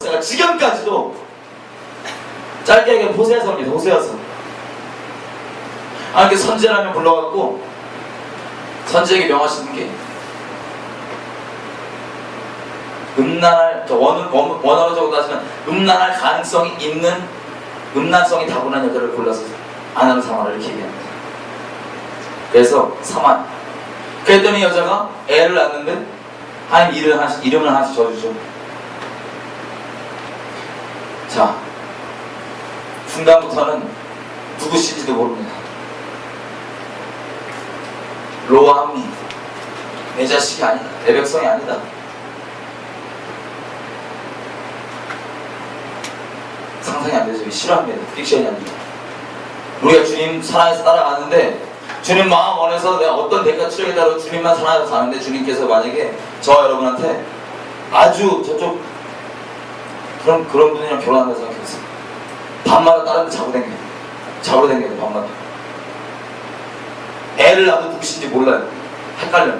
제가 지금까지도 짧게 얘기하면 호세아서입니다. 호세아서. 이렇게 선지라면 불러갖고 선지에게 명하시는 게 음란할, 원어적으로 따지면 음란할 가능성이 있는 음란성이 다분한 여자를 골라서 안 하는 상황을 이렇게 얘기합니다. 그래서 사만. 그랬더니 여자가 애를 낳는데 하나님 이름을 하나씩 줘주죠. 자, 중간부터는 누구신지도 모릅니다. 로함이 내 자식이 아니다, 내 백성이 아니다. 상상이 안 되죠. 싫어합니다. 픽션이 아니죠. 우리가 주님 사랑해서 따라가는데 주님 마음 원해서 내가 어떤 대가 치르게 따라 주님만 사랑해서 가는데 주님께서 만약에 저 여러분한테 아주 저쪽 그런 분이랑 결혼한다고 생각했어요. 밤마다 다른 데 잡으러 다녀요. 밤마다. 애를 낳아도 누구신지 몰라요. 헷갈려요.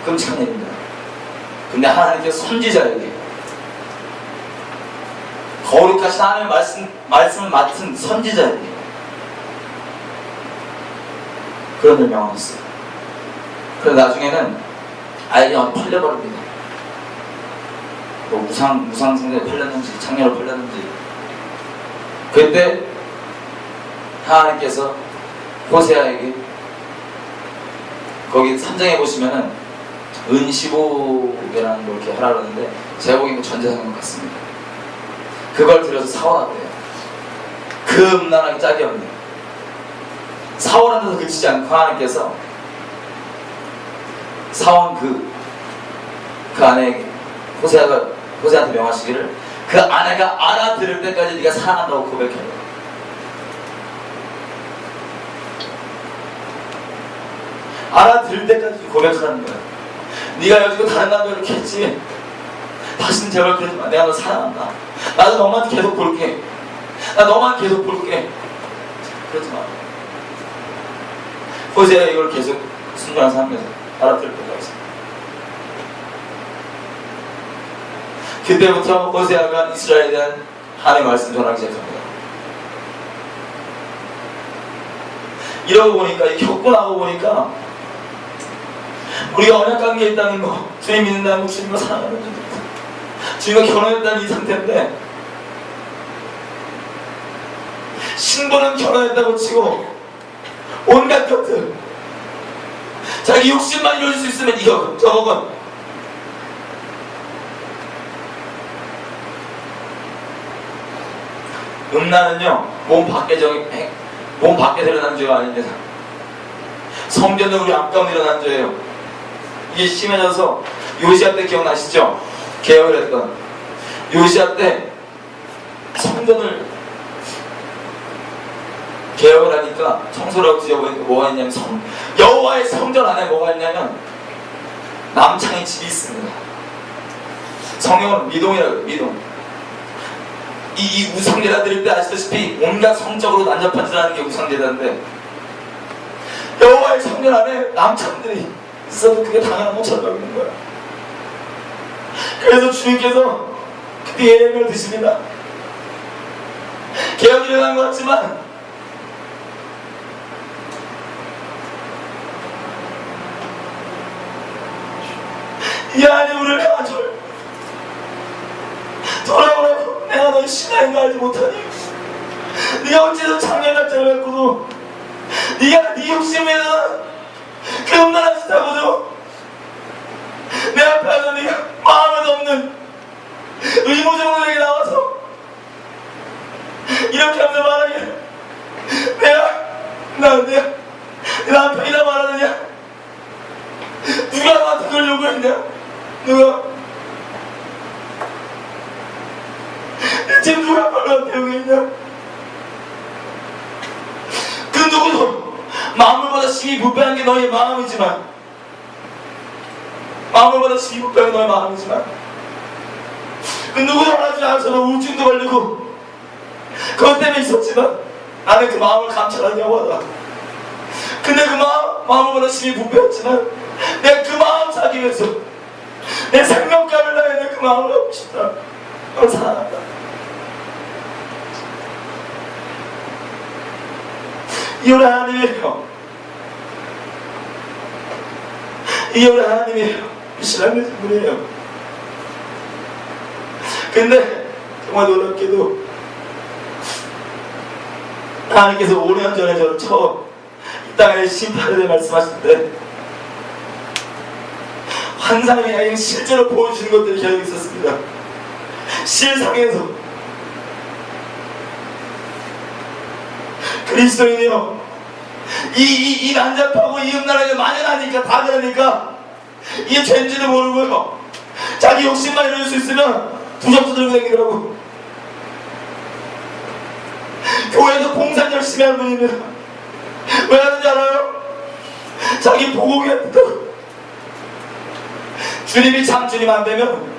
끔찍한 일입니다. 근데 하나님께서 선지자에게 거룩하신 하나님의 말씀을 맡은 선지자에게 그런 일 명하셨어요. 그래서 나중에는 아이가 팔려버립니다. 뭐 무상생에 팔렸는지 창녀로 팔렸는지. 그때 하나님께서 호세아에게 거기 3장에 보시면은 은 15개라는 걸 이렇게 하라 그러는데 제가 보기에는 전제상금 같습니다. 그걸 들여서 사원하래요. 그 음란하기 짝이 없네요. 사원하는 데서 그치지 않고 하나님께서 사원 그 안에 호세한테 명하시기를 그 아내가 알아들을 때까지 네가 사랑한다고 고백해요. 알아들을 때까지 고백하는 거야. 네가 여지고 다른 남자 이렇게 했지. 다시는 제발 그러지 마. 내가 너 사랑한다. 나도 너만 계속 볼게. 나 너만 계속 볼게. 그러지 마. 호세가 이걸 계속 순종해서 하면서 알아들을 때까지. 그때부터 호세아가 이스라엘에 대한 하나님의 말씀 전하기 시작합니다. 이러고 보니까, 겪고 나고 보니까 우리가 언약관계에 있다는 거, 주님 믿는다는 거, 주님과 사랑하는 거, 주님과 결혼했다는 이 상태인데 신부는 결혼했다고 치고 온갖 것들 자기 욕심만 이룰 수 있으면 이거 저건 음란은요 몸 밖에 드러나는 죄가 아닙니다. 성전은 우리 앞 가운데 일어난 죄예요. 이게 심해져서 요시아 때 기억나시죠? 개혁을 했던 요시아 때 성전을 개혁을 하니까 청소를 하고 뒤져보니까 뭐가 있냐면 여호와의 성전 안에 뭐가 있냐면 남창의 집이 있습니다. 성경은 미동이라고 해요. 미동. 이 우상제사 드릴 때 아시다시피 온갖 성적으로 난잡한 짓을 하는 게 우상제사인데 여호와의 성전 안에 남창들이 있어도 그게 당연한 것처럼 여기는 거야. 그래서 주님께서 그때 예명을 드십니다. 개혁이 일어난 것 같지만 이 하나님을 가져 돌아오라고. 내가 너의 신하인 거 알지 못하니 네가 어째서 장례날짜를 갖고도 네가 네 욕심에는 그 음란한 짓 하고도 내 앞에 와서 네가 마음에도 없는 의무적으로 내게 나와서 이렇게 하면서 말하기를 내 남편이나 말하느냐? 누가 나한테 그걸 요구했냐? 누가? 지금 누가 나한테 요구했냐? 그 누구도 마음을 받아 심히 부패한 게 너의 마음이지만 그 누구도 알아주지 않아서 우울증도 걸리고 그것 때문에 있었지만 나는 그 마음을 감찰하려고 하다. 근데 그 마음을 받아 심히 부패했지만 내가 그 마음 사기 위해서 내 생명감을 다해 내 그 마음을 하고 싶다. 널 사랑한다. 이 우리 하나님이에요. 이 우리 하나님이에요. 신앙의 분이에요. 근데 정말 놀랍게도 하나님께서 5년 전에 저를 처음 이 땅에 심판에 대해 말씀하실 때 환상이 아니라 실제로 보여주는 것들이 계속 있었습니다. 실상에서 그리스도인이요, 이 난잡하고 이 음란하게 만연하니까 다 그러니까 이게 죄인지도 모르고요, 자기 욕심만 이룰 수 있으면 부적도 들고 다니더라고. 교회에서 봉사 열심히 하는 분입니다. 왜 하는지 알아요? 자기 보고기 했다고. 주님이 참 주님 안 되면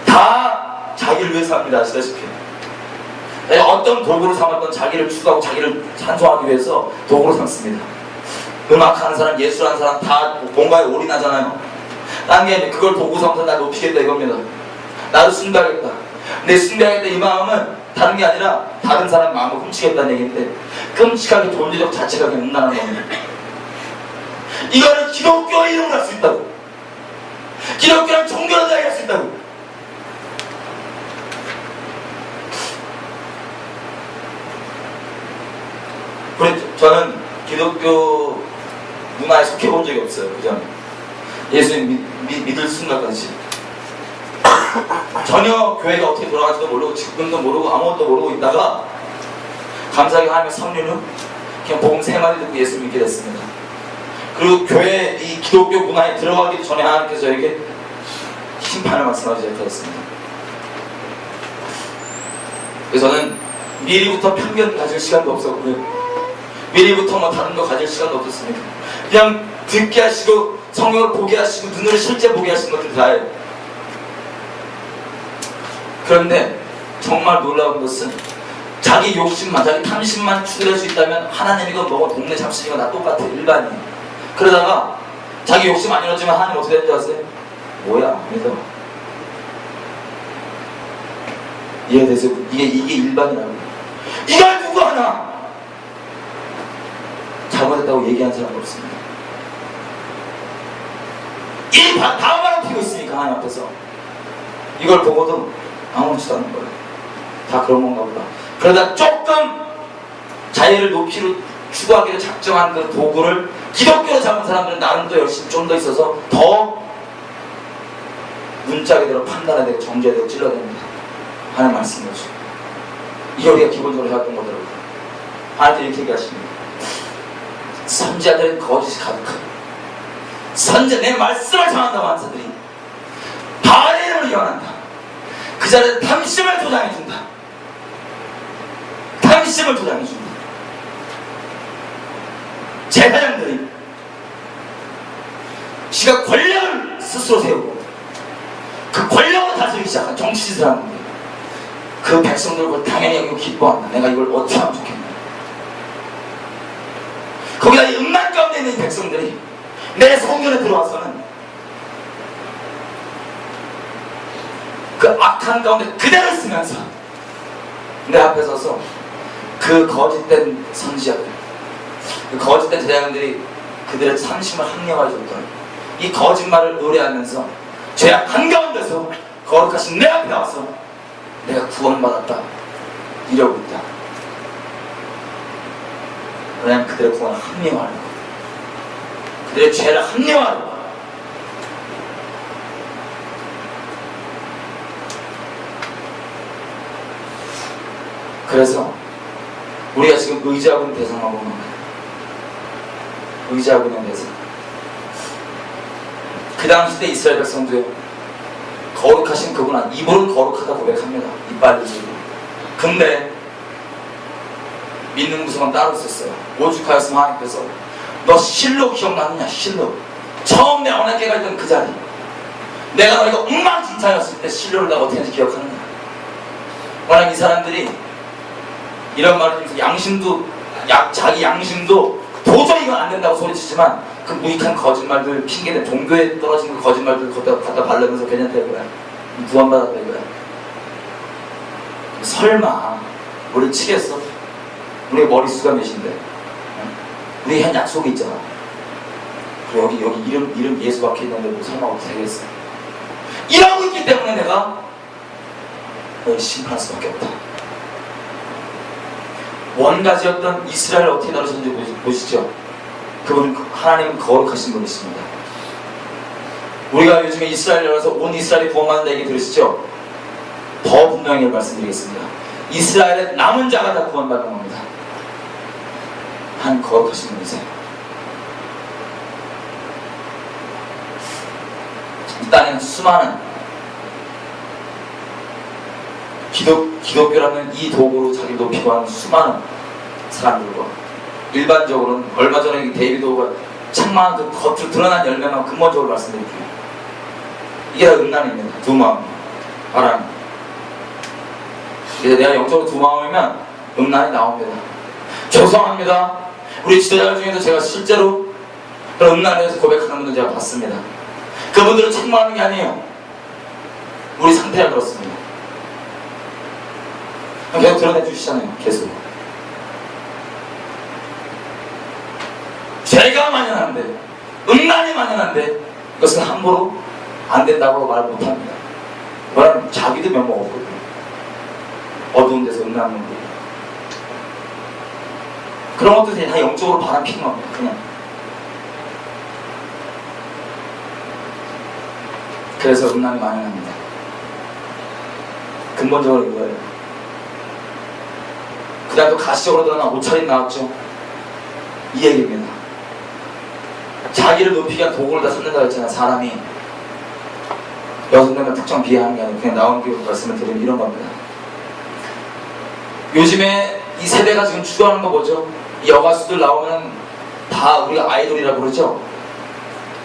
다 자기를 위해서 합니다. 아시다시피 어떤 도구로 삼았던 자기를 추구하고 자기를 찬송하기 위해서 도구로 삼습니다. 음악하는 사람, 예술하는 사람 다 뭔가에 올인하잖아요. 딴 게 그걸 도구 삼아서 날 높이겠다 이겁니다. 나를 숭배하겠다. 내 숭배하겠다 이 마음은 다른 게 아니라 다른 사람 마음을 훔치겠다는 얘기인데, 끔찍하게 존재적 자체가 그냥 음란한 겁니다. 이거는 기독교의 이름으로 할 수 있다고. 기독교랑 종교를 다할 수 있다고. 저는 기독교 문화에 속해 본 적이 없어요. 그전 예수님 믿을 순간까지 전혀 교회가 어떻게 돌아갈지도 모르고 지금도 모르고 아무것도 모르고 있다가 감사하게 하나님의 섭리는 그냥 복음 3마디 듣고 예수 믿게 됐습니다. 그리고 교회 이 기독교 문화에 들어가기 전에 하나님께서 저에게 심판을 말씀하기 시작하셨습니다. 그래서 저는 미리부터 편견 가질 시간도 없었고요, 미리부터 뭐 다른 거 가질 시간도 없었습니다. 그냥 듣게 하시고 성경을 보게 하시고 눈으로 실제 보게 하시는 것들 다예요. 그런데 정말 놀라운 것은 자기 욕심만, 자기 탐심만 추구할 수 있다면 하나님이건 뭐건 동네 잡신이건 다 똑같아. 일반이에요. 그러다가 자기 욕심 안 이루어지면 하나님 어떻게 되는지 아세요? 뭐야? 그래서 이해되세요? 이게 일반이라고. 이걸 누구 하나 잘못했다고 얘기한 사람도 없습니다. 이 다음바람 피고 있으니까 하나님 앞에서 이걸 보고도 아무렇지도 않은 거예요. 다 그런 건가 보다. 그러다 조금 자유를 높이로 추구하기를 작정한 그 도구를 기독교로 잡은 사람들은 나름 더 열심히 좀 더 있어서 더 문짝이대로 판단해야 정죄되고 찔러냅니다. 하나님 말씀이죠. 이게 우리가 기본적으로 해왔던 거더라고요. 하나님 이렇게 얘기하십니다. 선지자들은 거짓이 가득하고 선지 내 말씀을 전한다고 하는 자들이 바알의 이름을 예언한다. 그 자리에 탐심을 조장해준다. 탐심을 조장해준다. 제사장들이 지가 권력을 스스로 세우고 그 권력을 다스리기 시작한 정치짓을 하는데 그 백성들 그걸 당연히 여기고 기뻐한다. 내가 이걸 어떻게 하면 좋겠냐. 거기다 이 음란 가운데 있는 이 백성들이 내 성전에 들어와서는 그 악한 가운데 그대로 쓰면서 내 앞에 서서 그 거짓된 선지자들, 그 거짓된 제자들이 그들의 참심을 합리화해 줬던 이 거짓말을 의뢰하면서 죄악 한가운데서 거룩하신 내 앞에 와서 내가 구원받았다 이러고 있다. 왜냐하면 그들의 구원을 합리화하려고, 그들의 죄를 합리화하려고. 그래서 우리가 지금 의지하고 있는 대상하고는 의지하고 있는 대상, 그 당시 때 이스라엘 백성도요, 거룩하신 그분 안, 입으로는 거룩하다 고백합니다. 이빨을 지고. 근데 믿는 구석은 따로 있었어요. 오죽하였으면 하나님께서 너 실로 기억나느냐? 실로 처음 내 언약궤가 있던 그 자리, 내가 너희가 엉망진창이었을 때 실로를 내가 어떻게 하는지 기억하느냐? 워낙 이 사람들이 이런 말을 하면서 양심도 자기 양심도 도저히 이건 안 된다고 소리치지만 그 무익한 거짓말들, 핑계대 종교에 떨어진 그 거짓말들 갖다 바르면서 괜찮다 이거야. 구원받았다 이거야. 설마 우리 치겠어? 우리 머릿수가 몇인데? 우리 한 약속이 있잖아. 그리고 여기 이름 예수 박혀 있는데 뭐 설마 어떻게 되겠어? 이러고 있기 때문에 내가 널 심판할 수밖에 없다. 원가지였던 이스라엘을 어떻게 다루셨는지 보시죠. 그분은 하나님은 거룩하신 분이십니다. 우리가 요즘에 이스라엘에 와서 온 이스라엘이 구원받는다 얘기 들으시죠? 더 분명히 말씀드리겠습니다. 이스라엘의 남은 자가 다 구원받는 겁니다. 한 거룩하신 분이세요. 이 땅에는 수많은 기독교라는 이 도구로 자기 높이고 하는 수많은 사람들과 일반적으로는 얼마 전에 데이비드 호가 책망한 그 겉으로 드러난 열매만 근본적으로 말씀드릴게요. 이게 다 음란입니다. 두 마음, 바람. 그래서 내가 영적으로 두 마음이면 음란이 나옵니다. 죄송합니다. 우리 지도자들 중에서 제가 실제로 그런 음란에 대해서 고백하는 분들 제가 봤습니다. 그분들은 책망하는 게 아니에요. 우리 상태가 그렇습니다. 계속 드러내 주시잖아요. 계속. 죄가 만연한데, 음란이 만연한데 이것은 함부로 안 된다고 말 못합니다. 뭐라면 자기도 면목 없거든요. 어두운 데서 음란한 놈들. 그런 것들이 다 영적으로 바람 피는 겁니다. 그냥. 그래서 음란이 만연합니다. 근본적으로 이거예요. 그 다음 또 가시적으로 드러난 옷차림 나왔죠. 이 얘기입니다. 자기를 높이기 위한 도구를 다 찾는다고 했잖아요. 사람이 여성들만 특정 비하하는 게 아니고 그냥 나온 게 말씀을 드리면 이런 겁니다. 요즘에 이 세대가 지금 추구하는 거 뭐죠? 이 여가수들 나오면 다 우리가 아이돌이라고 그러죠?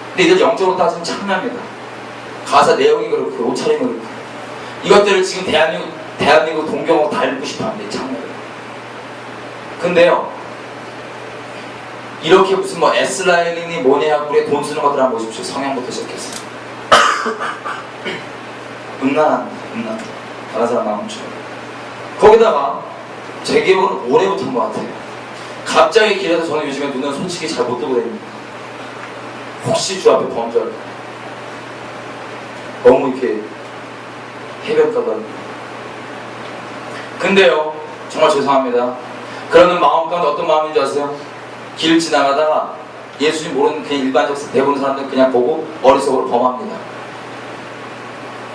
근데 이들 영적으로 따지면 참여합니다. 가사 내용이 그렇고 옷차림이 그렇고 이것들을 지금 대한민국 동경하고 다 읽고 싶어 하는데 참여를. 근데요, 이렇게 무슨 뭐 S라인이 뭐냐 우리의 돈 쓰는 것들 한번 보십시오. 성향부터 시작해서 음란합니다. 음란. 다른 사람 마음처럼. 거기다가 제 기억은 올해부터 한 것 같아요. 갑자기 길에서 저는 요즘에 눈은 솔직히 잘 못 뜨고 다닙니다. 혹시 주 앞에 범죄할까? 너무 이렇게 해변가다. 근데요, 정말 죄송합니다. 그러는 마음 가운데 어떤 마음인지 아세요? 길 지나가다가 예수님 모르는 그냥 일반적 대부분 사람들 그냥 보고 머릿속으로 범합니다.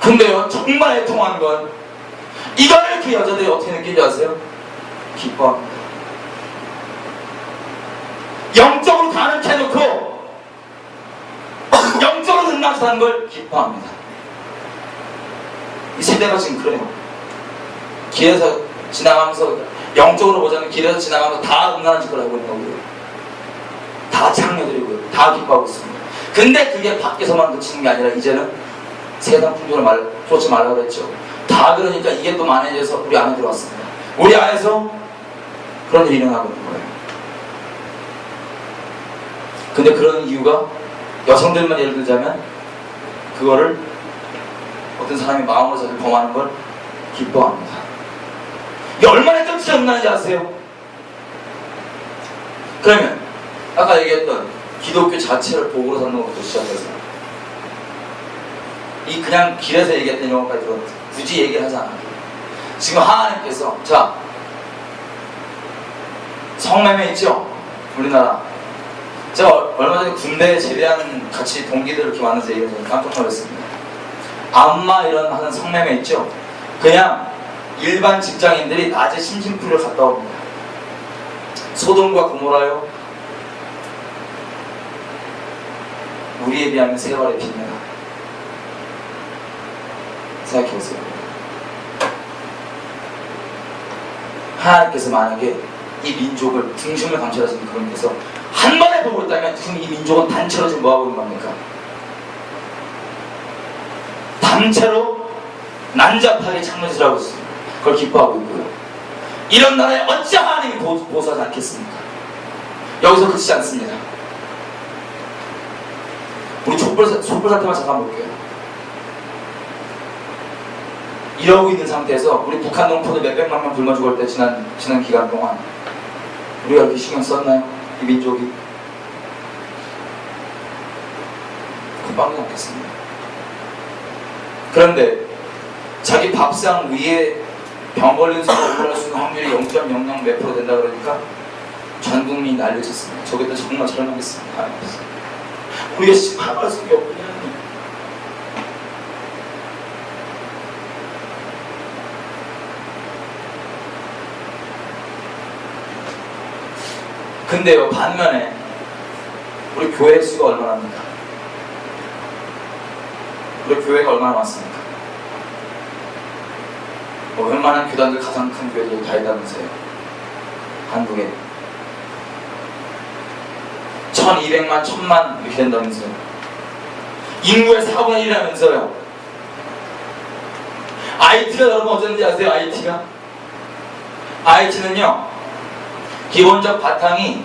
근데요, 정말 애통한 건 이거를 그 여자들이 어떻게 느끼는지 아세요? 기뻐합니다. 영적으로 가는 해놓고 영적으로 음란하는 걸 기뻐합니다. 이 세대가 지금 그래요. 길에서 지나가면서 영적으로 보자면 길에서 지나가면서 다 음란한 짓을 하고 있는 거고요. 다 창녀들이고요. 다 기뻐하고 있습니다. 근데 그게 밖에서만 그치는 게 아니라 이제는 세상 풍조를 쫓지 말라고 그랬죠. 다 그러니까 이게 또 만연해져서 우리 안에 들어왔습니다. 우리 안에서 그런 일이 일어나고 있는 거예요. 근데 그런 이유가 여성들만 예를 들자면 그거를 어떤 사람이 마음으로 저를 범하는 걸 기뻐합니다. 이게 얼마나 끔찍한 음란인지 아세요? 그러면 아까 얘기했던 기독교 자체를 복으로 삼는 것부터 시작해서 이 그냥 길에서 얘기했던 영어까지 들었는데 굳이 얘기를 하지 않아요. 지금 하나님께서 자 성매매 있죠? 우리나라 제가 얼마 전에 군대에 제대한 같이 동기들 이렇게 만나서 얘기해서 깜짝 놀랐습니다. 안마 이런 하는 성매매 있죠? 그냥 일반 직장인들이 낮에 심심풀이를 갔다 옵니다. 소돔과 고모라요 우리에 비하면 세월의 핍니다. 생각해보세요. 하나님께서 만약에 이 민족을 중심을 감춰하시는 그분께서 한 번에 보고 있다면 지금 이 민족은 단체로 지금 뭐하고 있는 겁니까? 단체로 난잡하게 창문질하고 있습니다. 그걸 기뻐하고 있고요. 이런 나라에 어찌 하나님이 보수하지 않겠습니까? 여기서 그치지 않습니다. 우리 촛불 사태만 잠깐 볼게요. 이러고 있는 상태에서 우리 북한 농포들 몇백만 명 굶어 죽을 때 지난 기간 동안 우리가 이렇게 신경 썼나요? 이 민족이? 금방도 않겠습니다. 그런데 자기 밥상 위에 병 걸린 사람이 올라갈 수 있는 확률이 0.00 몇 프로 된다 그러니까 전 국민이 난리쳤습니다. 저기다 정말 잘못했습니다. 우리가 심판할 수밖에 없냐. 근데요, 반면에 우리 교회 수가 얼마나 합니까? 우리 교회가 얼마나 많습니까? 웬만한 교단들 가장 큰 교회들 다 있다면서요. 한국에 1200만, 1000만 이렇게 된다면서요. 인구의 4분의 1이라면서요. IT가 여러분 어쩐지 아세요? IT는요 기본적 바탕이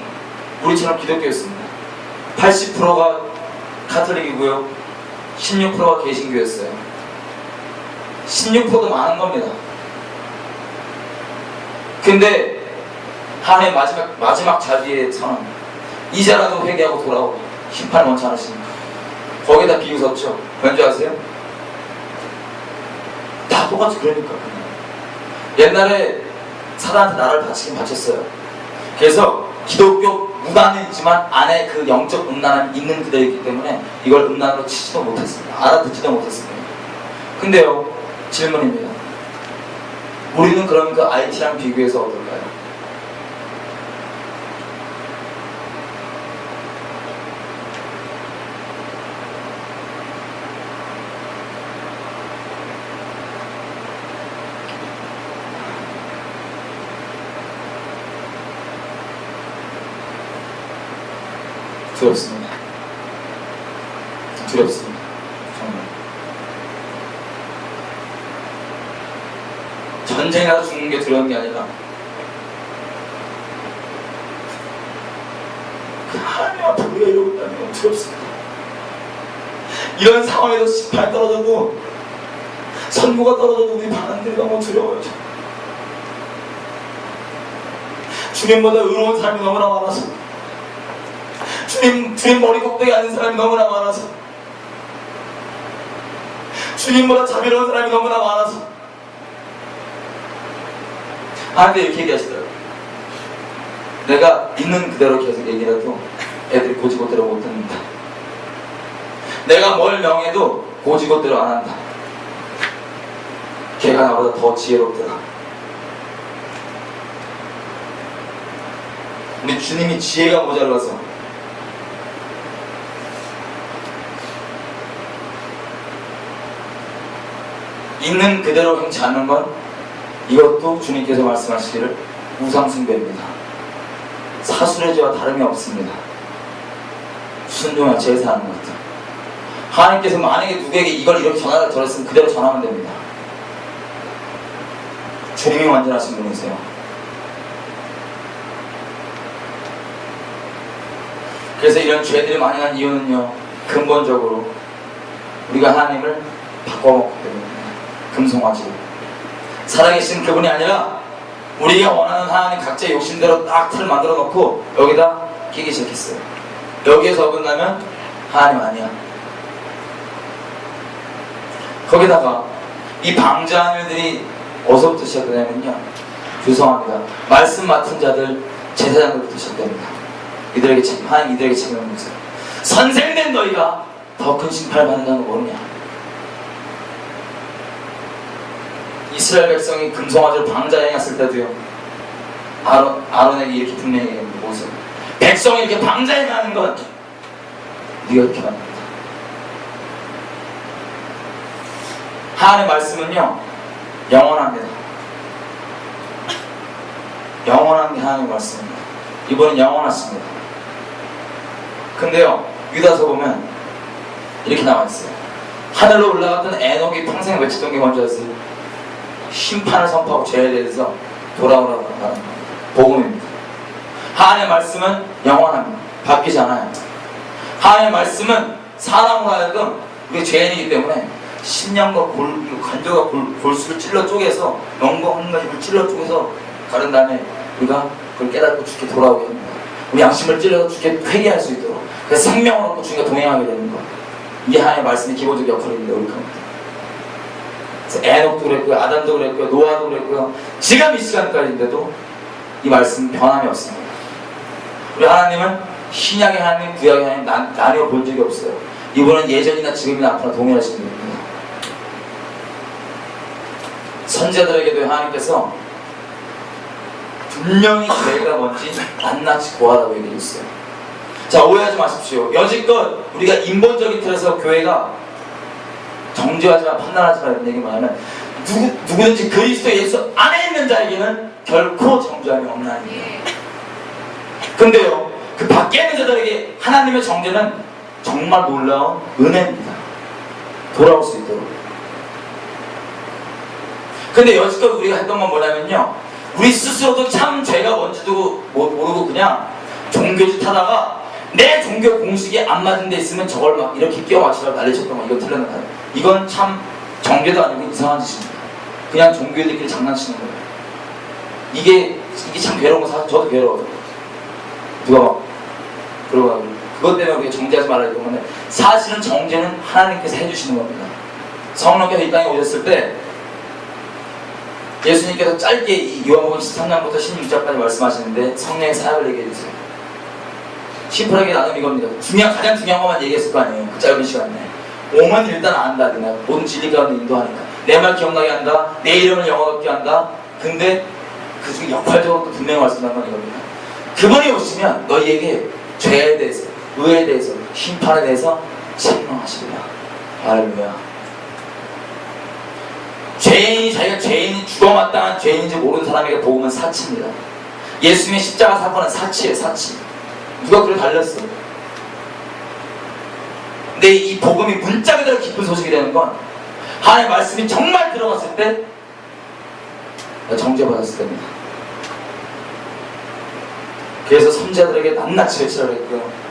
우리처럼 기독교였습니다. 80%가 카톨릭이고요 16%가 개신교였어요. 16%도 많은 겁니다. 근데 하나님 마지막 자리에서는 이제라도 회개하고 돌아오고 심판을 원치 않으십니까? 거기다 비웃었죠. 왠지 아세요? 다 똑같이 그러니까. 옛날에 사단한테 나라를 바치긴 바쳤어요. 그래서 기독교 무단은 있지만 안에 그 영적 음란함이 있는 그대이기 때문에 이걸 음란으로 치지도 못했습니다. 알아듣지도 못했습니다. 근데요, 질문입니다. 우리는 그럼 그 IT랑 비교해서 어떨까요? 두렵습니다. 두렵습니다. 정말. 전쟁에 나서 죽는 게 두려운 게 아니라 하나님 앞에 우리가 이러고 있다는 건 두렵습니다. 이런 상황에서 심판이 떨어져도 선고가 떨어져도 우리 반응들이 너무 두려워요. 주님보다 의로운 사람이 너무나 많아서 주님 머리 꼭대기 앉은 사람이 너무나 많아서 주님보다 자비로운 사람이 너무나 많아서 근데 이렇게 얘기하시더라고요. 내가 있는 그대로 계속 얘기해도 애들이 고지고대로 못 듣는다. 내가 뭘 명해도 고지고대로 안 한다. 걔가 나보다 더 지혜롭더라. 우리 주님이 지혜가 모자라서 있는 그대로 행치 않는 건 이것도 주님께서 말씀하시기를 우상숭배입니다. 사술의 죄와 다름이 없습니다. 순종과 제사하는 것들. 하나님께서 만약에 누구에게 이걸 이렇게 전하라 저랬으면 그대로 전하면 됩니다. 주님이 완전하신 분이세요. 그래서 이런 죄들이 많이 난 이유는요, 근본적으로 우리가 하나님을 바꿔먹기 때문입니다. 금송아지 살아계신 그분이 아니라 우리가 원하는 하나님 각자의 욕심대로 딱 틀을 만들어 놓고 여기다 끼기 시작했어요. 여기에서 어긋나면 하나님 아니야. 거기다가 이 방자한 일들이 어디서부터 시작되냐면요, 죄송합니다, 말씀 맡은 자들 제사장들부터 시작됩니다. 하나님 이들에게 책임을 묻세요. 선생된 너희가 더 큰 심판을 받는다는 거 모르냐? 이스라엘 백성이 금송아지를 방자에 행했을 때도요, 아론에게 이렇게 분명히 모세요. 백성이 이렇게 방자에 행하는 건 네가 이렇게 만든다. 하나님의 말씀은요 영원합니다. 영원한 게 하나님의 말씀입니다. 이번은 영원하십니다. 근데요, 유다서 보면 이렇게 나와있어요. 하늘로 올라갔던 에녹이 평생 외쳤던 게 뭔지 아세요? 심판을 선포하고 죄에 대해서 돌아오라고 하는 겁니다. 복음입니다. 하나님의 말씀은 영원합니다. 바뀌지 않아요. 하나님의 말씀은 사람으로 하여금 우리 죄인이기 때문에 심령과 관절과 골수를 찔러 쪼개서 영과 혼과 힘을 찔러 쪼개서 가른 다음에 우리가 그걸 깨닫고 주께 돌아오게 합니다. 우리 양심을 찔러서 주께 회개할 수 있도록, 그래서 생명을 얻고 주님과 동행하게 되는 것. 이게 하나님의 말씀의 기본적 역할입니다. 우리 가운데. 그래서 에녹도 그랬고요, 아담도 그랬고요, 노아도 그랬고요. 지금 이 시간까지인데도 이 말씀은 변함이 없습니다. 우리 하나님은 신약의 하나님, 구약의 하나님 나뉘어 본 적이 없어요. 이분은 예전이나 지금이나 앞으로 동일하신 분입니다. 선지자들에게도 하나님께서 분명히 교회가 뭔지 낱낱이 고하라고 얘기했어요. 자, 오해하지 마십시오. 여지껏 우리가 인본적인 틀에서 교회가 정죄하지만 판단하지만 이런 얘기 뭐냐면 누구든지 그리스도 예수 안에 있는 자에게는 결코 정죄함이 없나니. 근데요, 그 밖에 있는 자들에게 하나님의 정죄는 정말 놀라운 은혜입니다. 돌아올 수 있도록. 근데 여지껏 우리가 했던 건 뭐냐면요, 우리 스스로도 참 죄가 뭔지도 모르고 그냥 종교짓 하다가 내 종교 공식에 안 맞은 데 있으면 저걸 막 이렇게 끼워 맞추라고 난리쳤던 거, 이거 틀렸나. 이건 참 정죄도 아니고 이상한 짓입니다. 그냥 종교들끼리 장난치는 거예요. 이게 참 괴로운 거. 사실 저도 괴로워요. 누가 막 그러고 그것 때문에 우리가 정죄하지 말라 이런 건데, 사실은 정죄는 하나님께서 해주시는 겁니다. 성령께서 이 땅에 오셨을 때 예수님께서 짧게 이 요한복음 13장부터 16장까지 말씀하시는데 성령의 사역을 얘기해 주세요. 심플하게 나누면 이겁니다. 가장 중요한 것만 얘기했을 거 아니에요. 그 짧은 시간에. 오면 일단 안다. 그냥 모든 진리 가운데 인도하니까. 내 말 기억나게 한다. 내 이름을 영원롭게 한다. 근데 그 중에 역할적으로 또 분명히 말씀하는 건 이겁니다. 그분이 오시면 너희에게 죄에 대해서, 의에 대해서, 심판에 대해서 책망하시리라. 할렐루야. 죄인이 자기가 죄인이 죽어마땅한 죄인인지 모르는 사람에게 복음은 사치입니다. 예수님의 십자가 사건은 사치예요. 사치. 누가 그걸 달렸어. 근데 이 복음이 문자 그대로 깊은 소식이 되는 건 하나님의 말씀이 정말 들어갔을 때 정죄받았을 때입니다. 그래서 선지자들에게 낱낱이 외치라고 했고요.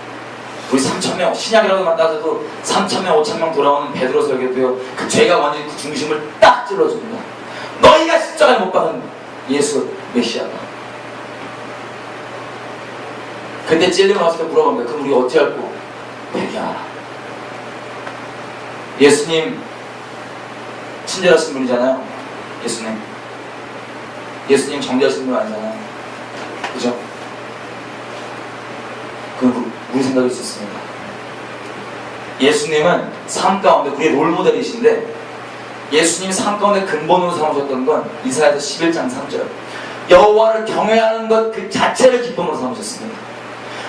우리 3,000명, 신약이라고만 따져도 3,000명, 5,000명 돌아오는 베드로서에게도요, 그 죄가 뭔지 그 중심을 딱 찔러줍니다. 너희가 십자가에 못 박은 예수 메시아다. 근데 찔리고 나서 물어봅니다. 그럼 우리 어찌 할꼬? 회개하라. 예수님 친절하신 분이잖아요. 예수님 정죄하신 분 아니잖아요. 그죠? 그건 우리 생각일 수 있습니다. 예수님은 삶 가운데 우리의 롤모델이신데, 예수님이 삶 가운데 근본으로 삼으셨던 건 이사야서 11장 3절, 여호와를 경외하는 것 그 자체를 기쁨으로 삼으셨습니다.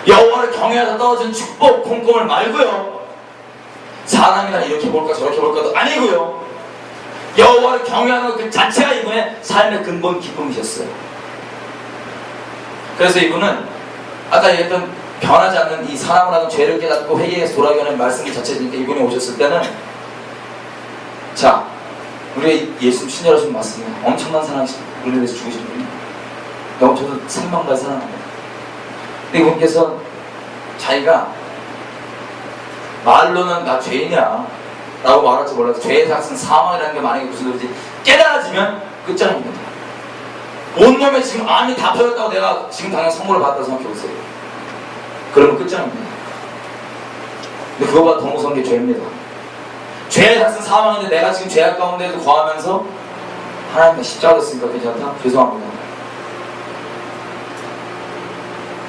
여호와를 경외하다 떨어진 축복 콩콩을 말고요, 사람이나 이렇게 볼까 저렇게 볼까도 아니고요, 여호와를 경외하는 것 그 자체가 이분의 삶의 근본 기쁨이셨어요. 그래서 이분은 아까 얘기했던 변하지 않는 이 사람을 하는 죄를 깨닫고 회개해서 돌아오게 하는 말씀이 자체니까 이분이 오셨을 때는, 자, 우리가 예수님 친절하신 분 맞습니다. 엄청난 사랑이십니다. 우리를 위해서 죽으신 분이에요. 너무 저도 생명과 사랑합니다. 근데 이분께서 자기가 말로는 나 죄인이야 라고 말할지 몰라도 죄의 삭은 사망이라는 게 만약에 무슨 소리지 깨달아지면 끝장입니다. 온몸에 지금 암이 다 터졌다고 내가 지금 당장 선물을 받았다고 생각해보세요. 그러면 끝장입니다. 근데 그거보다 더 무서운 게 죄입니다. 죄의 삭은 사망인데 내가 지금 죄악 가운데도 거하면서 하나님께 십자가 졌으니까 괜찮다? 죄송합니다.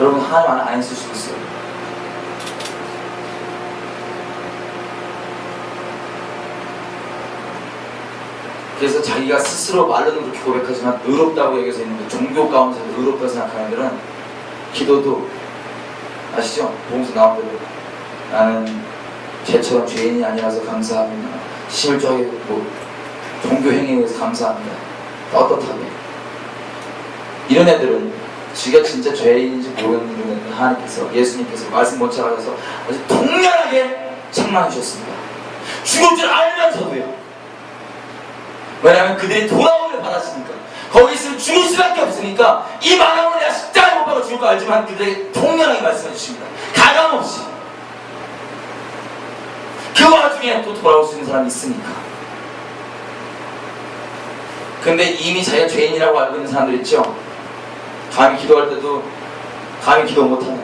여러분 하나님 안에 안 있을 수도 있어요. 그래서 자기가 스스로 말로는 그렇게 고백하지만 의롭다고 얘기해서 있는데, 종교 가운데서 의롭다고 생각하는 들은 기도도 아시죠? 복음서 나온 대로 나는 죄처럼 죄인이 아니라서 감사합니다. 11조하게 뭐 종교 행위에 의해서 감사합니다. 떳떳하게. 이런 애들은 지가 진짜 죄인인지 모르는 이런 애들 하나님께서, 예수님께서 말씀 못 찾아가서 아주 통렬하게 책망해 주셨습니다. 죽을 줄 알면서도요. 왜냐하면 그들이 돌아오기를 바랐으니까. 거기 있으면 죽을 수밖에 없으니까 이 마음으로 내가 십자가에 못 박아 죽을 거 알지만 그들에게 통렬하게 말씀해 주십니다. 가감없이. 그 와중에 또 돌아올 수 있는 사람이 있으니까. 근데 이미 자기가 죄인이라고 알고 있는 사람들 있죠. 감히 기도할 때도 감히 기도 못하네.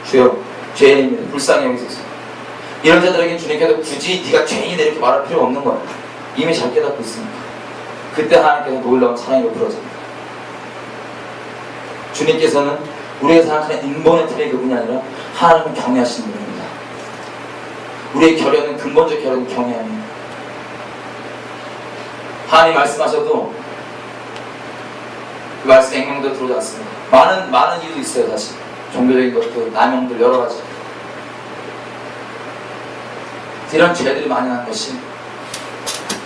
주여 죄인입니다. 불쌍히 여기소서. 이런 자들에게 주님께서 굳이 네가 죄인이다 이렇게 말할 필요가 없는 거예요. 이미 잘 깨닫고 있으니까. 그때 하나님께서 놀라운 사랑이 베풀어집니다. 주님께서는 우리가 생각하는 인본의 틀의 그분이 아니라 하나님을 경외하시는 분입니다. 우리의 결연은 근본적 결연은 경외함입니다. 하나님 말씀하셔도 그 말씀에 행명도 들어오지 않습니다. 많은 이유도 있어요. 사실 종교적인 것도 남용들 여러 가지 이런 죄들이 많이 난 것이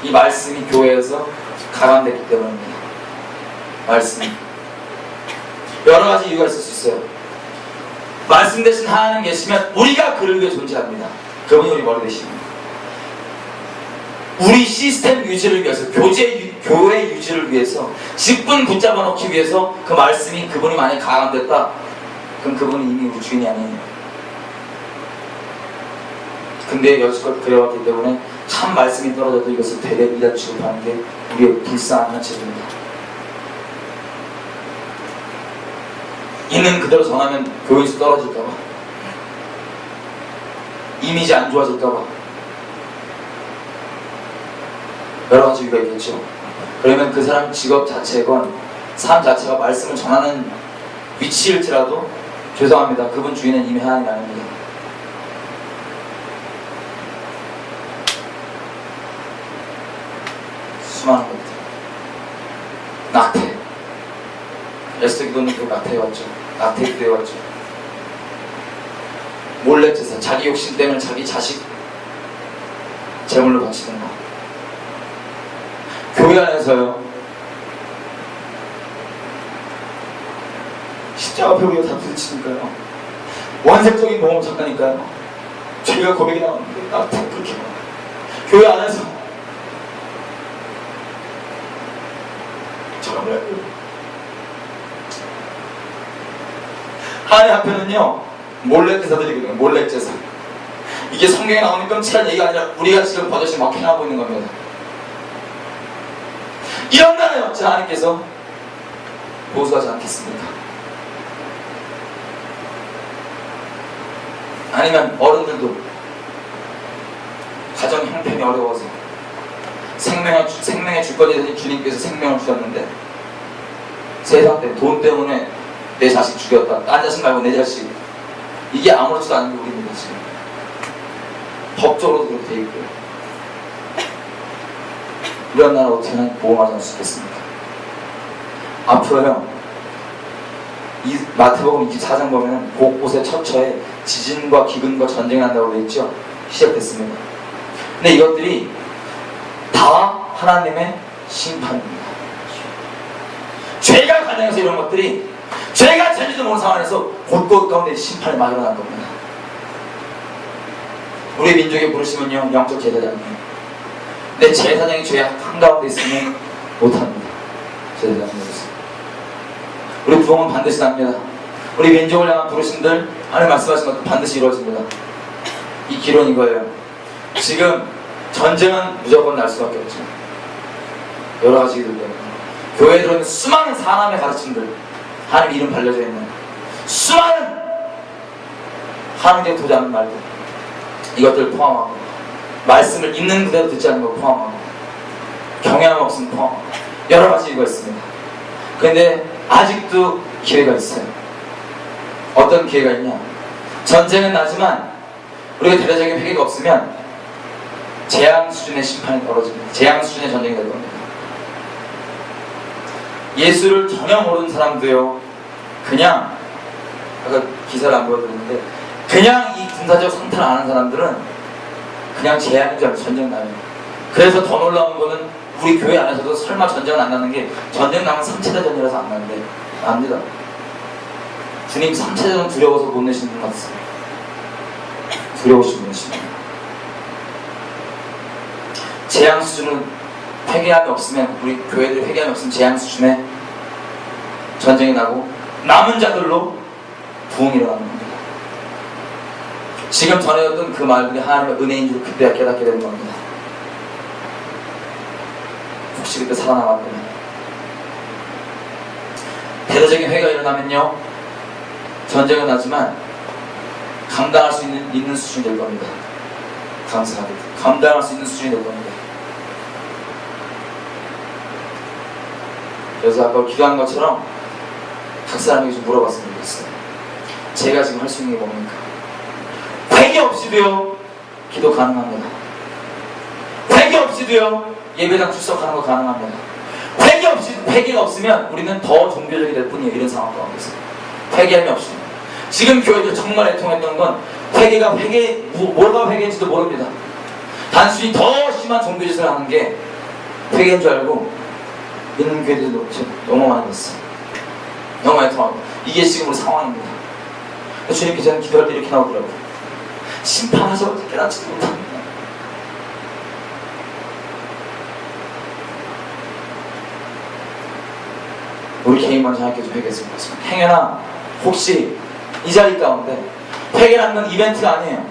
이 말씀이 교회에서 가감됐기 때문입니다. 말씀이 여러 가지 이유가 있을 수 있어요. 말씀 대신 하나님 계시면 우리가 그를 위해 존재합니다. 그분이 우리 머리 되십니다. 우리 시스템 유지를 위해서 교회 유지를 위해서 직분 붙잡아 놓기 위해서 그 말씀이 그분이 만약에 가감됐다 그럼 그분이 이미 우리 주인이 아니에요. 근데 여지껏 그래왔기 때문에 참 말씀이 떨어져도 이것을 되레비다 취급하는 게 우리의 불쌍한 현실입니다. 있는 그대로 전하면 교회에서 떨어질까봐, 이미지 안 좋아질까봐 여러 가지 이유가 있겠죠. 그러면 그 사람 직업 자체건 삶 자체가 말씀을 전하는 위치일지라도 죄송합니다. 그분 주인은 이미 하나님이 아닙니다. 수많은 것들 낙태 에스더 기도는 그 낙태해왔죠. 낙태 기도해왔죠. 몰래 제사 자기 욕심 때문에 자기 자식 제물로 바치는 거 교회 안에서요 십자가 벽에 다 부딪히니까요 원색적인 모험 작가니까요 죄가 고백이 나오는데 낙태 그렇게 교회 안에서 정말 하나님 앞에는요 몰래 제사드리거든요. 몰래 제사. 이게 성경에 나오는 끔찍한 얘기가 아니라 우리가 지금 버젓이 막 행하고 있는 겁니다. 이런 날에 어찌 하나님께서 보수하지 않겠습니까? 아니면 어른들도 가정 형편이 어려워서 생명의 주권이 되신 주님께서 생명을 주셨는데 세상 때문에 돈 때문에 내 자식 죽였다. 딴 자식 말고 내 자식. 이게 아무렇지도 않은 게 우리입니다. 지금 법적으로도 그렇게 돼 있고요. 이런 나라 어떻게 하나님 보호하지 않을 수 있겠습니까? 앞으로요 이 마태복음 24장 보면 곳곳에 처처에 지진과 기근과 전쟁이 난다고 되어 있죠. 시작됐습니다. 근데 이것들이 다 하나님의 심판입니다. 죄가 가능해서 이런 것들이 죄가 전지도 모르는 상황에서 곳곳 가운데 심판을 마련한 겁니다. 우리 민족의 부르심은요 영적 제사장이에요. 근데 제사장이 죄 한가운데 있으면 못합니다. 제사장이 있습니다. 우리 부흥은 반드시 납니다. 우리 민족을 향한 부르심들 하나님 말씀하신 것도 반드시 이루어집니다. 이 기론인 거예요. 지금 전쟁은 무조건 날 수밖에 없죠. 여러 가지 이들 때문에 교회에 들어있는 수많은 사람의 가르침들 하나님 이름 발려져 있는 수많은 하나님께 도지 않는 말들 이것들을 포함하고 말씀을 있는 그대로 듣지 않는 걸 포함하고 경외함 없음 포함하고 여러 가지 이유가 있습니다. 그런데 아직도 기회가 있어요. 어떤 기회가 있냐? 전쟁은 나지만 우리가 대대적인 회개가 없으면 재앙 수준의 심판이 벌어집니다. 재앙 수준의 전쟁이 될 겁니다. 예수를 전혀 모르는 사람도요 그냥 아까 기사를 안 보여드렸는데 그냥 이 군사적 상태를 아는 사람들은 그냥 재앙인 줄 알고 전쟁 나요. 그래서 더 놀라운 거는 우리 교회 안에서도 설마 전쟁은 안 나는 게 전쟁 나면 3차대전이라서 안 나는데 납니다. 주님 3차대전 두려워서 못 내시는 분 같습니다. 두려우신 분이십니다. 재앙 수준은 회개함이 없으면 우리 교회들이 회개함이 없으면 재앙 수준의 전쟁이 나고 남은 자들로 부흥이 일어나는 겁니다. 지금 전해졌던 그 말들이 하나님의 은혜인 줄 그때 깨닫게 되는 겁니다. 혹시 그때 살아남았다면 대대적인 회개가 일어나면요, 전쟁은 나지만 감당할 수 있는 수준이 될 겁니다. 감사하게도 감당할 수 있는 수준이 될 겁니다. 그래서 아까 기도한 것처럼 각 사람에게 좀 물어봤으면 좋겠어요. 제가 지금 할 수 있는 게 뭡니까? 회개 없이도요 기도 가능합니다. 회개 없이도요 예배당 출석하는 거 가능합니다. 회개가 없으면 우리는 더 종교적이 될 뿐이에요. 이런 상황 가운데서 회개함이 없으면. 지금 교회들 정말 애통했던 건 뭐가 회개인지도 모릅니다. 단순히 더 심한 종교짓을 하는 게 회개인 줄 알고 있는 교회들도 너무 많이 봤어요. 너무 애통하고. 이게 지금 우리 상황입니다. 주님께서는 기도할 때 이렇게 나오더라고요. 심판하셔도 깨닫지도 못합니다. 우리 개인 먼저 하나님께 좀 회개했으면 좋겠습니다. 행여나 혹시 이 자리 가운데 회개라는 건 이벤트가 아니에요.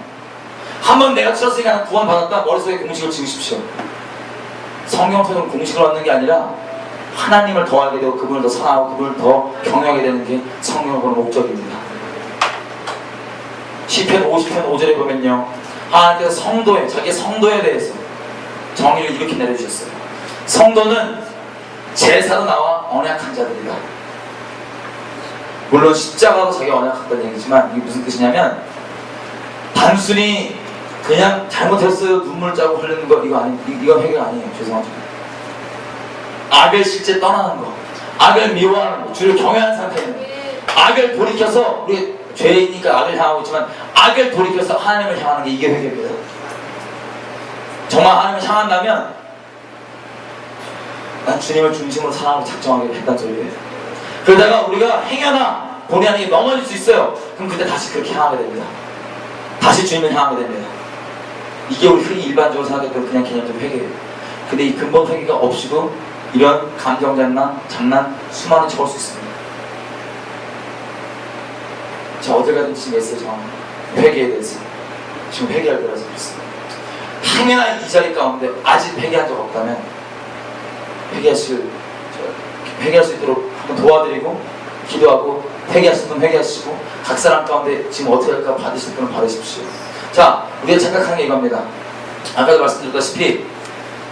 한번 내가 치렀으니까 나는 구원 받았다 머릿속에 공식을 지으십시오. 성경 통해서 공식을 얻는 게 아니라 하나님을 더 알게 되고 그분을 더 사랑하고 그분을 더 경외하게 되는 게 성경을 보는 목적입니다. 시편 50편 5절에 보면요, 하나님께서 자기 성도에 대해서 정의를 이렇게 내려주셨어요. 성도는 제사로 나와 언약한 자들이다. 물론 십자가로 자기가 언약했다는 얘기지만 이게 무슨 뜻이냐면 단순히 그냥 잘못했어요 눈물 짜고 흘리는 거 이건 회개가 아니에요. 죄송하지만 악을 실제 떠나는 거, 악을 미워하는 거, 주를 경외하는 상태는 악을 돌이켜서 우리 죄이니까 악을 향하고 있지만 악을 돌이켜서 하나님을 향하는 게 이게 회개입니다. 정말 하나님을 향한다면 난 주님을 중심으로 사랑하고 작정하게 했단 소리예요. 그러다가 우리가 행여나 본의 아니게 넘어질 수 있어요. 그럼 그때 다시 그렇게 향하게 됩니다. 다시 주님을 향하게 됩니다. 이게 우리 흔히 일반적으로 생각했던 그냥 개념적인 회개예요. 근데 이 근본 회개가 없이도 이런 감정 장난 수많은 적을 수 있습니다. 자, 어딜 가든지 지금 메시지 회개에 대해서 지금 회개할 때라서 그렇습니다. 행여나 이 자리 가운데 아직 회개한 적 없다면 회개할 수 있도록 한번 도와드리고 기도하고 회개하실 분 회개하시고 각 사람 가운데 지금 어떻게 할까 받으실 분은 받으십시오. 자, 우리가 착각하는 게 이겁니다. 아까도 말씀드렸다시피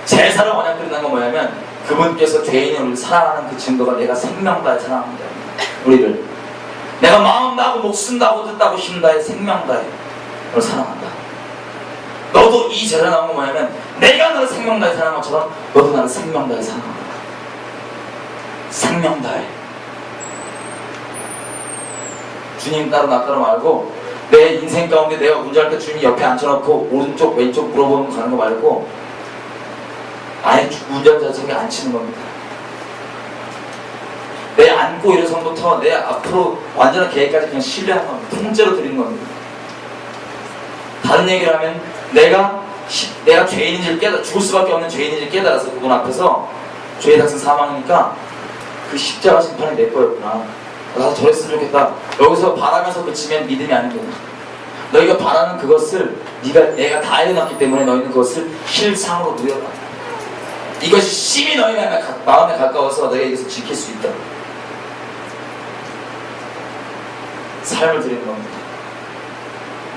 제사를 언약 드린다는 건 뭐냐면 그분께서 죄인을 우리를 사랑하는 그 증거가 내가 생명 다해 사랑합니다. 우리를 내가 마음 다하고 목숨 다하고 뜻 다하고 힘 다해 생명 다해 너를 사랑한다. 너도 이 제사 나온 건 뭐냐면 내가 너를 생명 다해 사랑한 것처럼 너도 나를 생명 다해 사랑한다. 생명 다해. 주님 따로 나 따로 말고 내 인생 가운데 내가 운전할 때 주님이 옆에 앉혀놓고 오른쪽 왼쪽 물어보는 거 가는 거 말고 아예 운전자 자리에 앉히는 겁니다. 내 안고 일어선부터 내 앞으로 완전한 계획까지 그냥 신뢰하는 겁니다. 통째로 드리는 겁니다. 다른 얘기를 하면 내가 죄인인지를 죽을 수밖에 없는 죄인인지를 깨달아서 그분 앞에서 죄의 닥친 사망이니까 그 십자가 심판이 내 거였구나. 나도 저랬으면 좋겠다. 여기서 바라면서 그치면 믿음이 아닙니다. 너희가 바라는 그것을 내가 다 해놨기 때문에 너희는 그것을 실상으로 누려라. 이것이 심히 너희 마음에 가까워서 너희가 이것을 지킬 수 있다. 삶을 드리는 겁니다.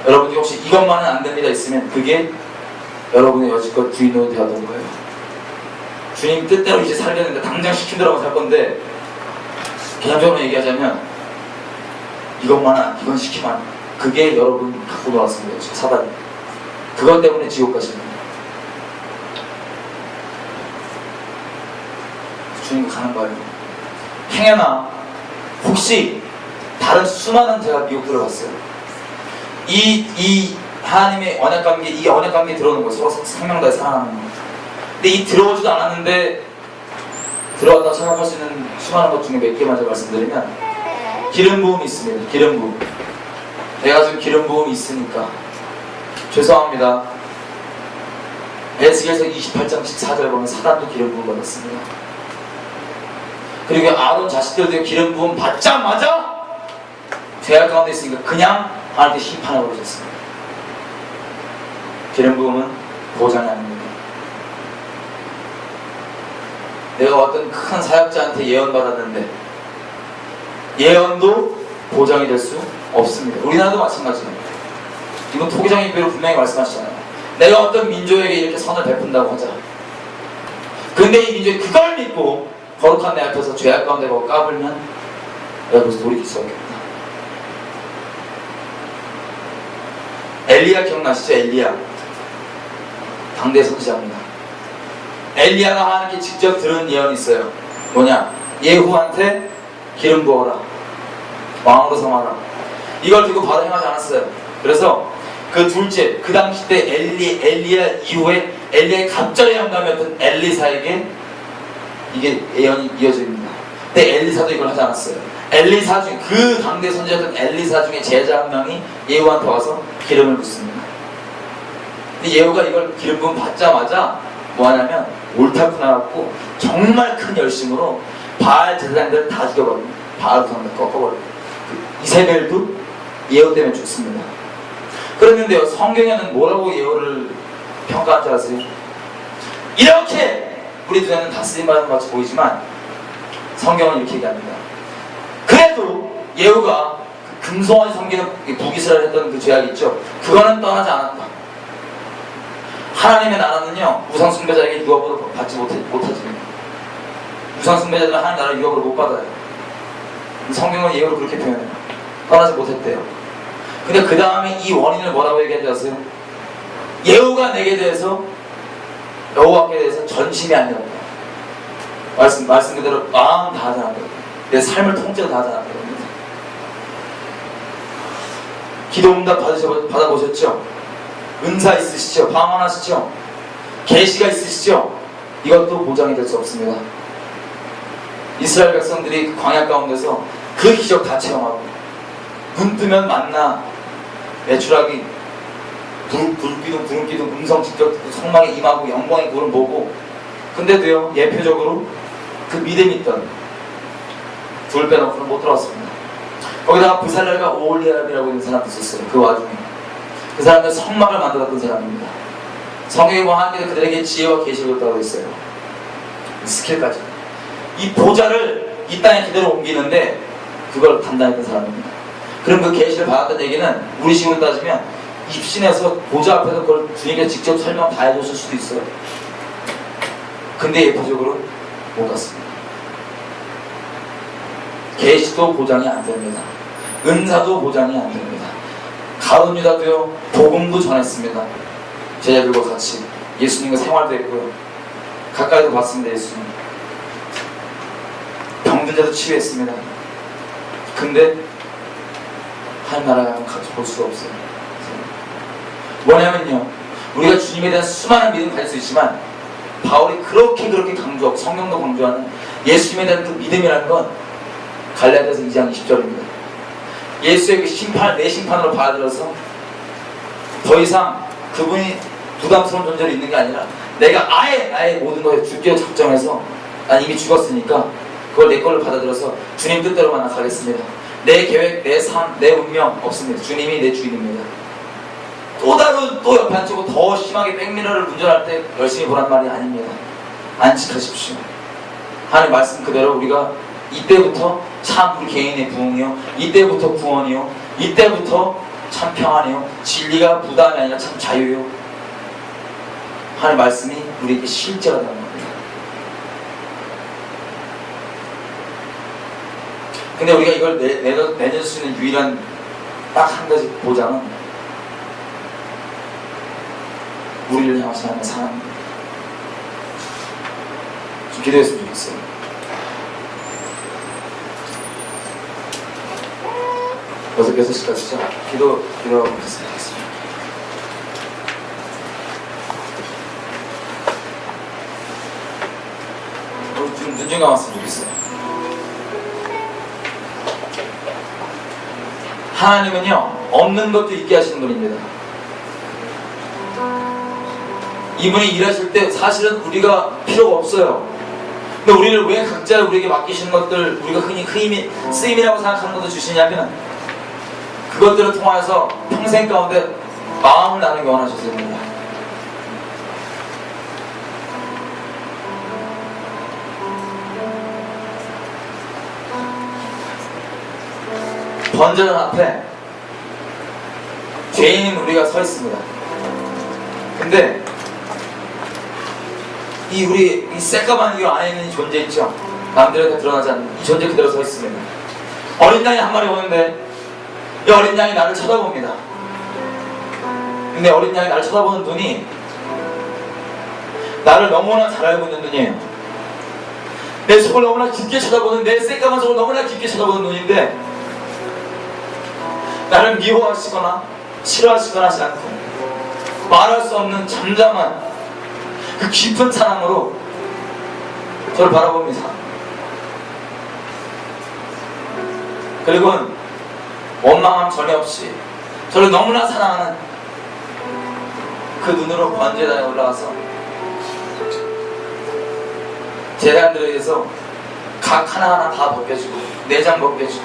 여러분이 혹시 이것만은 안 됩니다 있으면 그게 여러분의 여지껏 주인으로 되었던 거예요. 주님 뜻대로 이제 살겠는데 당장 시킨 대로 살 건데 개념적으로 얘기하자면 이건 시키면 안 돼. 그게 여러분 갖고 나왔습니다. 사단이. 그것 때문에 지옥 가십니다. 주님 가는 거예요. 행여나 혹시 다른 수많은 제가 미국 들어갔어요. 이 하나님의 언약관계, 이 언약관계에 들어오는 거예요. 서로 생명 다해 사랑하는 거. 근데 이 들어오지도 않았는데 들어왔다고 생각할 수 있는 수많은 것 중에 몇 개만 제가 말씀드리면 기름 부음이 있습니다. 기름 부음. 내가 지금 기름 부음이 있으니까 죄송합니다. 에스겔서 28장 14절 보면 사단도 기름 부음 받았습니다. 그리고 아론 자식들도 기름 부음 받자마자 죄악 가운데 있으니까 그냥 하나님께 심판하고 그러셨습니다. 기름 부음은 보장이 아닙니다. 내가 어떤 큰 사역자한테 예언받았는데 예언도 보장이 될 수 없습니다. 우리나라도 마찬가지입니다. 이건 토기장 입배로 분명히 말씀하시잖아요. 내가 어떤 민족에게 이렇게 선을 베푼다고 하자. 근데 이 민족이 그걸 믿고 거룩한 내 앞에서 죄악 가운데 가고 까불면 내가 그것을 돌이킬 수 없겠다. 엘리야 기억나시죠? 엘리야 당대 선지자입니다. 엘리야가 하나님께 직접 들은 예언이 있어요. 뭐냐? 예후한테 기름 부어라, 왕으로 삼아라. 이걸 듣고 바로 행하지 않았어요. 그래서 그 둘째, 그 당시 때 엘리야 이후에 엘리야의 갑절의 영감이었던 엘리사에게 이게 예언이 이어집니다. 근데 엘리사도 이걸 하지 않았어요. 엘리사 중, 그 당대 선지자였던 엘리사 중에 제자 한 명이 예후한테 와서 기름을 붓습니다. 근데 예후가 이걸 기름 부음 받자마자 뭐 하냐면 옳다고 나왔고 정말 큰 열심으로 바알 제사장들을 다 죽여버립니다. 바알 우상들 꺾어버립니다. 이세벨도 예후 때문에 죽습니다. 그랬는데요, 성경에는 뭐라고 예후를 평가한 줄 아세요? 이렇게 우리 눈에는 다 쓰임받은 것 같이 보이지만 성경은 이렇게 얘기합니다. 그래도 예후가 그 금송아지 섬기는 북이스라엘 했던 그 죄악이 있죠. 그거는 떠나지 않았다. 하나님의 나라는요, 우상숭배자에게 유업으로 받지 못하지. 우상숭배자들은 하나님 나라를 유업으로 못 받아요. 성경은 예후를 그렇게 표현해요. 떠나지 못했대요. 근데 그 다음에 이 원인을 뭐라고 얘기하지 아세요? 예후가 내게 대해서, 여호와께 대해서 전심이 아니었다. 말씀 그대로 마음 다 하지 않았다. 내 삶을 통째로 다 하지 않았다. 기도 응답 받아보셨죠? 은사 있으시죠? 방언하시죠? 계시가 있으시죠? 이것도 보장이 될 수 없습니다. 이스라엘 백성들이 그 광야 가운데서 그 기적 다 체험하고 눈 뜨면 만나, 메추라기, 불기둥, 구름기둥, 음성 직접 성막에 임하고 영광의 구름 보고, 근데도요, 예표적으로 그 믿음이 있던 둘 빼놓고는 못 들어왔습니다. 거기다가 부살렐과 오홀리압이라고 있는 사람도 있었어요. 그 와중에 그 사람들 성막을 만들었던 사람입니다. 성경에 보면 하나님께서 그들에게 지혜와 계시를 줬다고 있어요. 스킬까지. 이 보좌를 이 땅에 그대로 옮기는데 그걸 담당했던 사람입니다. 그럼 그 계시를 받았던 얘기는 우리 식으로 따지면 입신해서 보좌 앞에서 그걸 주님께 직접 설명 다 해줬을 수도 있어요. 근데 예표적으로 못 갔습니다. 계시도 보장이 안 됩니다. 은사도 보장이 안 됩니다. 가룟 유다도요, 복음도 전했습니다. 제자들과 같이 예수님과 생활도 했고요. 가까이도 봤습니다. 예수님 병든 자도 치유했습니다. 근데 하나님 나라랑 같이 볼 수가 없어요. 뭐냐면요, 우리가 주님에 대한 수많은 믿음을 가질 수 있지만 바울이 그렇게 강조하고 성경도 강조하는 예수님에 대한 그 믿음이라는 건 갈라디아서 2장 20절입니다. 예수의 그 심판, 내 심판으로 받아들여서 더 이상 그분이 부담스러운 존재로 있는 게 아니라 내가 아예 나의 모든 것에 죽기로 작정해서 난 이미 죽었으니까 그걸 내 걸로 받아들여서 주님 뜻대로만 나가겠습니다. 내 계획, 내 삶, 내 운명 없습니다. 주님이 내 주인입니다. 또 다른 또 옆에 앉히고 더 심하게 백미러를 운전할 때 열심히 보란 말이 아닙니다. 안식하십시오. 하나님 말씀 그대로 우리가 이때부터 참 우리 개인의 부흥이요, 이때부터 구원이요, 이때부터 참 평안이요, 진리가 부담이 아니라 참 자유요, 하나님 말씀이 우리에게 실제가 되는 겁니다. 근데 우리가 이걸 내줄 수 있는 유일한 딱 한 가지 보장은 우리를 향하신 하나님의 사랑입니다. 좀 기도했으면 좋겠어요. 벌써 6시까지죠? 기도하고 있겠습니다. 좀 눈 좀 감았으면 좋겠어요. 하나님은요, 없는 것도 있게 하시는 분입니다. 이분이 일하실 때 사실은 우리가 필요가 없어요. 근데 우리를 왜 각자 우리에게 맡기시는 것들, 우리가 흔히 쓰임이라고 생각하는 것도 주시냐면 그것들을 통해서 평생 가운데 마음을 나누기 원하셨습니다. 번제단 앞에 죄인인 우리가 서 있습니다. 근데 우리 새까만 이 안에 있는 이 존재 있죠? 남들한테 드러나지 않는 이 존재 그대로 서 있습니다. 어린 양이 한 마리 오는데 이 어린 양이 나를 쳐다봅니다. 근데 어린 양이 나를 쳐다보는 눈이 나를 너무나 잘 알고 있는 눈이에요. 내 속을 너무나 깊게 쳐다보는, 내 새까만 속을 너무나 깊게 쳐다보는 눈인데 나를 미워하시거나 싫어하시거나 하지 않고 말할 수 없는 잠잠한 그 깊은 사랑으로 저를 바라봅니다. 그리고 원망함 전혀 없이 저를 너무나 사랑하는 그 눈으로 번제단에 올라와서 제단들에게서 각 하나하나 다 벗겨주고 내장 벗겨주고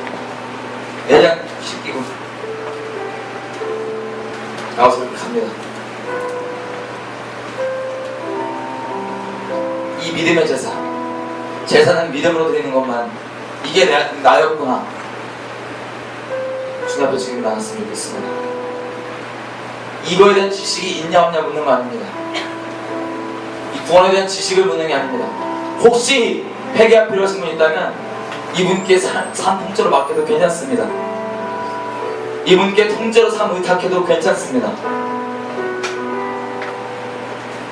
내장 씻기고 나와서 이렇게 갑니다. 이 믿음의 제사, 제사는 믿음으로 드리는 것만, 이게 나였구나. 주님 앞에 지금 나왔으면 좋겠습니다. 이거에 대한 지식이 있냐 없냐 묻는 거 아닙니다. 이 구원에 대한 지식을 묻는 게 아닙니다. 혹시 회개가 필요하신 분 있다면 이분께 산 통째로 맡겨도 괜찮습니다. 이분께 통째로 삶 의탁해도 괜찮습니다.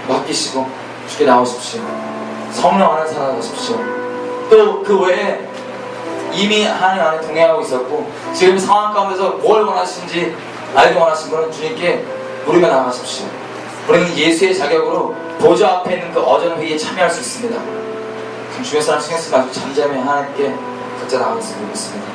맡기시고 주께 나오십시오. 성령 안에 살아가십시오. 또 그 외에 이미 하나님 안에 동행하고 있었고 지금 상황 가운데서 뭘 원하시는지 알기 원하신 분은 주님께 물으며 나아가십시오. 우리는 예수의 자격으로 보좌 앞에 있는 그 어전 회의에 참여할 수 있습니다. 지금 주변 사람 신경 쓰지 마시고 잠잠히 하나님께 각자 나가겠습니다.